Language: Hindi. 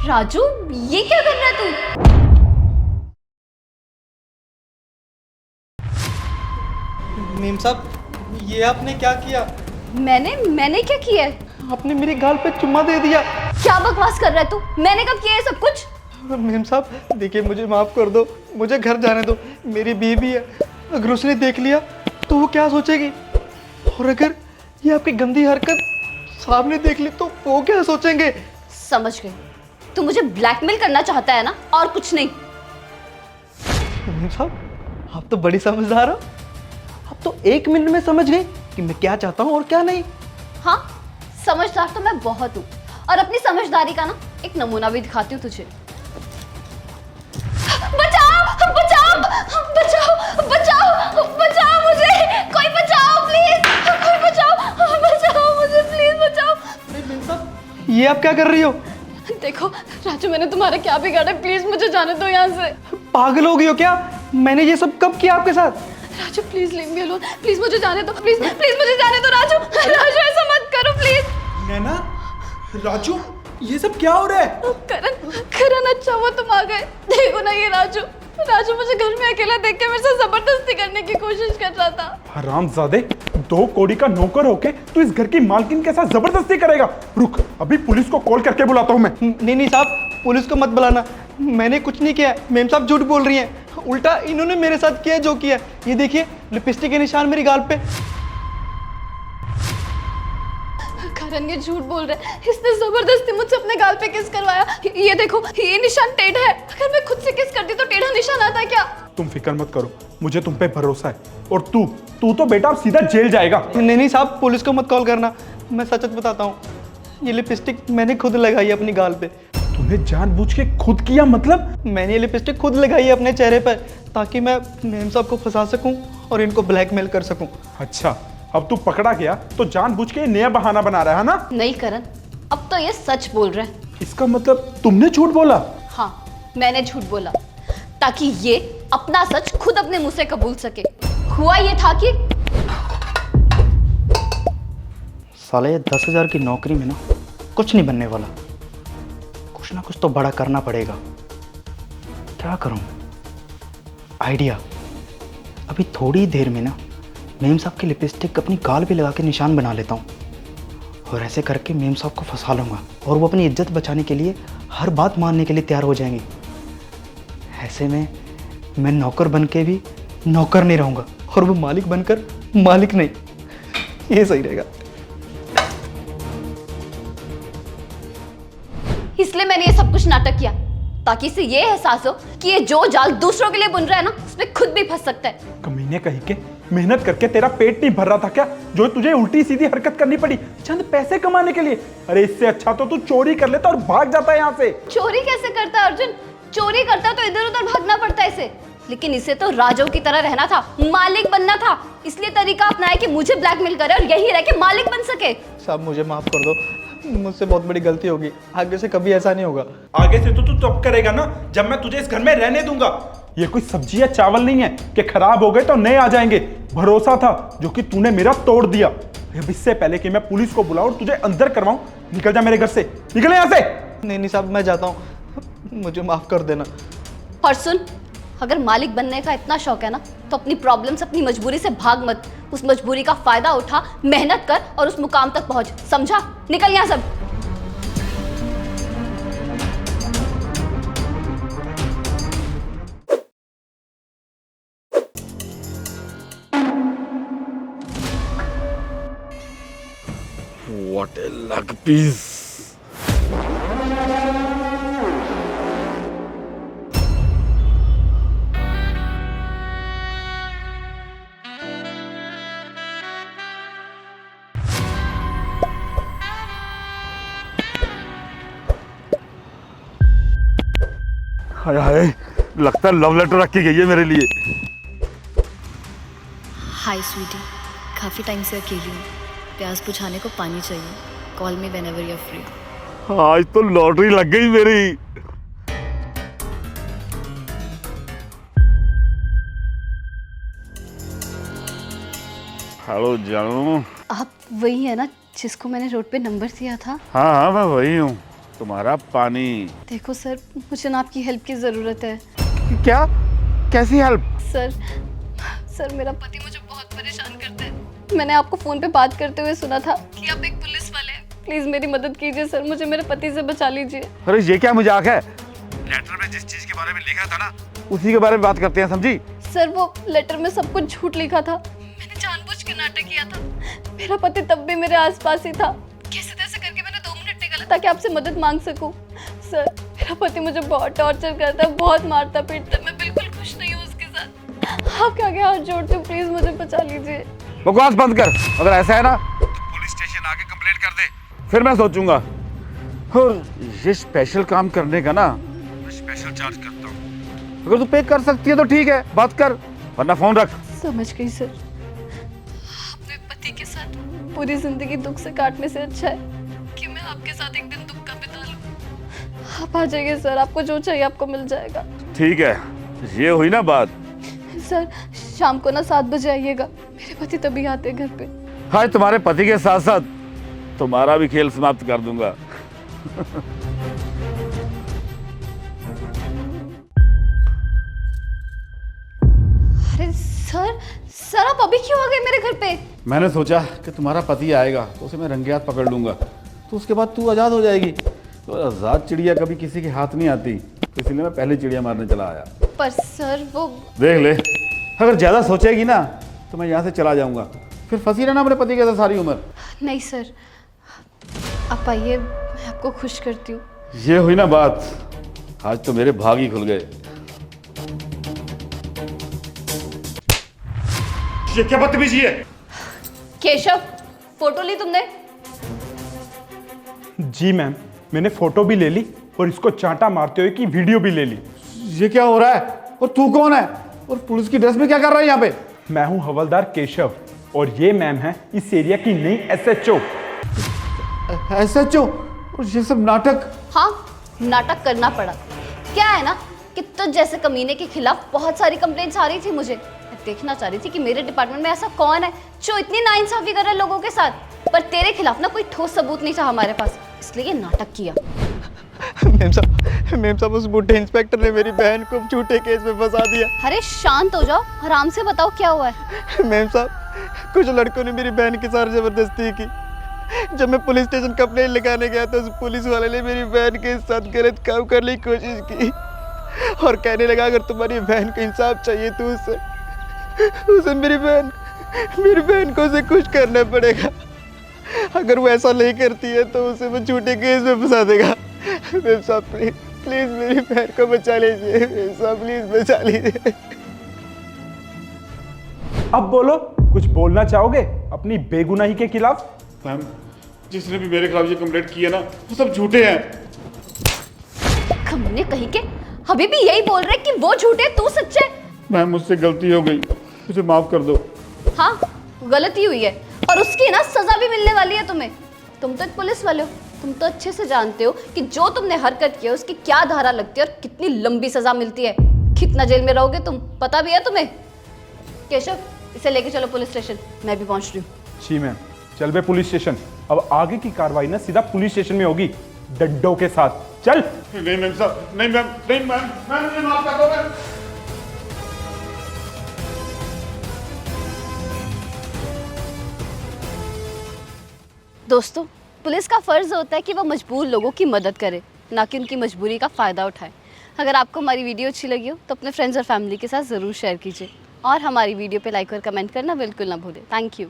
राजू, ये क्या कर रहा है तू? मेम साहब, ये आपने क्या किया? मैंने क्या किया है? आपने मेरी गाल पे चुम्मा दे दिया। क्या बकवास कर रहा है तू? मैंने कब किया है सब कुछ? मेम साहब देखिए, मुझे माफ़ कर दो, मुझे घर जाने दो। मेरी बीवी है, अगर उसने देख लिया तो वो क्या सोचेगी? और अगर ये आपकी गंदी हरकत सामने देख ली तो वो क्या सोचेंगे? समझ गई, तू मुझे ब्लैकमेल करना चाहता है ना, और कुछ नहीं। मेम साहब, आप तो बड़ी समझदार हो। आप तो 1 मिनट में समझ गए कि मैं क्या चाहता हूँ और क्या नहीं। हाँ, समझदार तो मैं बहुत हूँ, और अपनी समझदारी का ना एक नमूना भी दिखाती हूँ तुझे। बचाओ बचाओ बचाओ बचाओ बचाओ मुझे, कोई बचाओ प्लीज, कोई बचाओ बचाओ मुझे, प्लीज बचाओ। मेम साहब, ये आप क्या कर रही हो? देखो राजू, मैंने तुम्हारा क्या बिगाड़ा? प्लीज मुझे जाने दो यहाँ से। पागल हो गई हो क्या? मैंने ये सब कब किया आपके साथ? Raju please leave me alone, please मुझे जाने दो, प्लीज प्लीज मुझे जाने दो। राजू राजू ऐसा मत करो प्लीज। नैना, राजू, ये सब क्या हो रहा है? करण करण, अच्छा हुआ तुम आ गए। देखो ना ये राजू, राजू मुझे घर में अकेला देख के मेरे से जबरदस्ती करने की कोशिश कर रहा था। हरामजादे, 2 कौड़ी का नौकर होके तू इस घर की मालकिन के साथ जबरदस्ती करेगा? रुक, अभी पुलिस को कॉल करके बुलाता हूँ मैं। नहीं साहब, पुलिस को मत बुलाना, मैंने कुछ नहीं किया। मेम साहब झूठ बोल रही हैं, उल्टा इन्होंने मेरे साथ किया जो किया। ये देखिए, लिपस्टिक के निशान मेरी गाल पे। करण ये झूठ बोल रहा है, इसने जबरदस्ती मुझसे अपने गाल पे किस करवाया। ये देखो, ये निशान टेढ़ा है, अगर मैं खुद से किस करती तो टेढ़ा निशान आता क्या? तुम फिक्र मत करो, मुझे तुम पे भरोसा है। और तू तू तो बेटा अब सीधा जेल जाएगा। नहीं साहब, पुलिस को मत कॉल करना, मैं सच बताता हूँ। ये लिपस्टिक मैंने खुद लगाई है अपनी गाल पे। तूने जानबूझ के खुद किया? मतलब मैंने ये लिपस्टिक खुद लगाई है अपने चेहरे पर, ताकि मैं मेम साहब को फंसा सकूं और इनको ब्लैकमेल कर सकूं। अच्छा, अब तू पकड़ा गया तो जानबूझ के नया बहाना बना रहा है ना? नहीं करण, अब तो ये सच बोल रहे हैं। इसका मतलब तुमने झूठ बोला? हाँ, मैंने झूठ बोला ताकि ये अपना सच खुद अपने मुंह से कबूल सके। हुआ ये था कि साले 10,000 की नौकरी में ना कुछ नहीं बनने वाला, कुछ ना कुछ तो बड़ा करना पड़ेगा। क्या करूं? आइडिया। अभी थोड़ी देर में ना मेम साहब की लिपस्टिक अपनी गाल पे लगा के निशान बना लेता हूं, और ऐसे करके मेम साहब को फंसा लूंगा और वो अपनी इज्जत बचाने के लिए हर बात मानने के लिए तैयार हो जाएंगे। ऐसे में मैं नौकर बन के भी नौकर नहीं रहूंगा और वो मालिक बनकर मालिक नहीं। ये सही रहेगा। इसलिए मैंने ये सब कुछ नाटक किया, ताकि इसे ये एहसास हो कि ये जो जाल दूसरों के लिए बुन रहा है ना, उसमें खुद भी फंस सकता है। कमीने कहीं के, मेहनत करके तेरा पेट नहीं भर रहा था क्या, जो तुझे उल्टी सीधी हरकत करनी पड़ी चंद पैसे कमाने के लिए? अरे इससे अच्छा तो तू चोरी कर लेता और भाग जाता है यहाँ से। चोरी कैसे करता है अर्जुन? चोरी करता है तो इधर उधर भागना पड़ता है इसे, लेकिन इसे तो राजू की तरह रहना था, मालिक बनना था। इसलिए तरीका अपनाया कि मुझे ब्लैकमेल करे और यही रह के मालिक बन सके। साहब मुझे माफ कर दो, मुझसे बहुत बड़ी गलती होगी, आगे से कभी ऐसा नहीं होगा। आगे से तो तू तब करेगा ना जब मैं तुझे इस घर में रहने दूंगा। ये कोई सब्जी या चावल नहीं है कि खराब हो गए तो नए आ जाएंगे। भरोसा था जो कि तूने मेरा तोड़ दिया। अब इससे पहले कि मैं पुलिस को बुलाऊं और तुझे अंदर करवाऊं, निकल जा मेरे घर से, निकल यहाँ से। नहीं साहब, मैं जाता हूँ, मुझे माफ कर देना। और सुन, अगर मालिक बनने का इतना शौक है ना, तो अपनी प्रॉब्लम्स, अपनी मजबूरी से भाग मत। उस मजबूरी का फायदा उठा, मेहनत कर और उस मुकाम तक पहुंच। समझा? निकल यहाँ सब। What a luck piece. हाय हाय, लगता है लव लेटर रख के गई है मेरे लिए। हाय स्वीटी, काफ़ी टाइम से अकेली हूँ। प्यास बुझाने को पानी चाहिए। Call me whenever you are free. आज तो लॉटरी लग गई मेरी। हेलो जानू। आप वही है ना जिसको मैंने रोड पे नंबर दिया था? हाँ हाँ, मैं वही हूँ। तुम्हारा पानी। देखो सर, मुझे ना आपकी हेल्प की ज़रूरत है। क्या? कैसी हेल्प? सर मेरा पति मुझे बहुत परेशान करता है। मैंने आपको फ़ोन पे बात करते हुए सुना था कि आप एक पुलिस वाले हैं। प्लीज़ मेरी मदद कीजिए सर, मुझे मेरे पति से बचा लीजिए। अरे ये क्या मजाक है? लेटर में जिस चीज के बारे में लिखा था ना, उसी के बारे में बात करते हैं, समझी? सर वो लेटर में सब कुछ झूठ लिखा था। मैंने जानबूझ के नाटक किया था। मेरा पति तब भी मेरे आसपास ही था। कैसे तैसे करके मैंने 2 मिनट निकाला ताकि आपसे मदद मांग सकूं। सर मेरा पति मुझे बहुत टॉर्चर करता है, बहुत मारता पीटता है। मैं बिल्कुल खुश नहीं हूँ उसके साथ। आपके आगे हाथ जोड़ती हूँ, प्लीज मुझे बचा लीजिए। बकवास बंद कर। अगर ऐसा है ना तो पुलिस स्टेशन आके कंप्लेंट कर दे, फिर मैं सोचूंगा। और ये स्पेशल काम करने का ना मैं स्पेशल चार्ज करता हूँ। अगर तू पे कर सकती है तो ठीक है, बात कर, वरना फोन रख। समझ गई सर। अपने पति के साथ पूरी जिंदगी दुख से काटने से अच्छा है कि मैं आपके साथ एक दिन दुख का बिता लूं। आप आ जाइए सर, आपको जो चाहिए आपको मिल जाएगा। ठीक है, ये हुई ना बात। सर शाम को ना 7 बजे आइएगा, मेरे पति तभी आते हैं घर पे। हाँ, तुम्हारे पति के साथ साथ तुम्हारा भी खेल समाप्त कर दूंगा। अरे सर आप अभी क्यों आ गए मेरे घर पे? मैंने सोचा कि तुम्हारा पति आएगा तो उसे मैं रंगे हाथ पकड़ लूंगा, तो उसके बाद तू आज़ाद हो जाएगी। तो आज़ाद चिड़िया कभी किसी के हाथ नहीं आती, तो इसलिए मैं पहले चिड़िया मारने चला आया। पर सर वो देख ले, अगर ज़्यादा सोचेगी ना तो मैं यहाँ से चला जाऊँगा, फिर फंसी रहना अपने पति के साथ सारी उम्र। नहीं सर, आप आइए, मैं आपको खुश करती हूँ। ये हुई ना बात, आज तो मेरे भाग ही खुल गए। ये क्या बदतमीजी है? केशव, फोटो ली तुमने? जी मैम, मैंने फोटो भी ले ली और इसको चांटा मारते हुए की वीडियो भी ले ली। ये क्या हो रहा है? और तू कौन है? और पुलिस की ड्रेस में क्या कर रहा है यहाँ पे? मैं हूँ हवलदार केशव और ये मैम है इस एरिया की नई SHO। SHO? और ये सब नाटक? हाँ, नाटक करना पड़ा। क्या है ना कि तुझ जैसे कमीने के खिलाफ बहुत सारी कंप्लेंट्स आ रही थी मुझे। मैं देखना चाह रही थी कि मेरे डिपार्टमेंट में ऐसा कौन है जो इतनी नाइंसाफी कर रहा है लोगों के साथ। पर तेरे खिलाफ ना कोई ठोस सबूत नहीं था हमारे पास, इसलिए ये नाटक किया। मेम साहब उस बूढ़े इंस्पेक्टर ने मेरी बहन को झूठे केस में फंसा दिया। अरे शांत हो जाओ, आराम से बताओ क्या हुआ है। मेम साहब, कुछ लड़कों ने मेरी बहन के साथ जबरदस्ती की। जब मैं पुलिस स्टेशन कंप्लेंट लिखाने गया तो उस पुलिस वाले ने मेरी बहन के साथ गलत काम करने की कोशिश की और कहने लगा अगर तुम्हारी बहन को इंसाफ चाहिए तो उसे मेरी बहन को उसे कुछ करना पड़ेगा। अगर वो ऐसा नहीं करती है तो उसे वो झूठे केस में फंसा देगा। मेम साहब प्लीज मेरी बहन को बचा लीजिए। मेम साहब प्लीज बचा लीजिए। अब बोलो, कुछ बोलना चाहोगे अपनी बेगुनाही के खिलाफ? मैम, जिसने भी मेरे खिलाफ ये कंप्लेंट की है ना, वो सब झूठे हैं। कमीने कहीं के अभी भी यही बोल रहे कि वो झूठे तू सच्चे। मैम, मुझसे गलती हो गई, मुझे माफ कर दो। हाँ, गलती हुई है और उसकी ना सजा भी मिलने वाली है तुम्हें। तुम तो एक पुलिस वाले हो, तुम तो अच्छे से जानते हो कि जो तुमने हरकत की है उसकी क्या धारा लगती है और कितनी लंबी सजा मिलती है। कितना जेल में रहोगे तुम, पता भी है तुम्हें? केशव, इसे लेके चलो पुलिस स्टेशन, मैं भी पहुंच रही हूँ। जी मैम, चल बे पुलिस स्टेशन। अब आगे की कार्रवाई ना सीधा पुलिस स्टेशन में होगी, डंडों के साथ। चल। नहीं मैम साहब, नहीं मैम, नहीं मैम, मुझे माफ कर दो मैम। दोस्तों, पुलिस का फर्ज होता है कि वो मजबूर लोगों की मदद करे, ना कि उनकी मजबूरी का फ़ायदा उठाए। अगर आपको हमारी वीडियो अच्छी लगी हो तो अपने फ्रेंड्स और फैमिली के साथ ज़रूर शेयर कीजिए और हमारी वीडियो पे लाइक और कमेंट करना बिल्कुल ना भूलें। Thank you.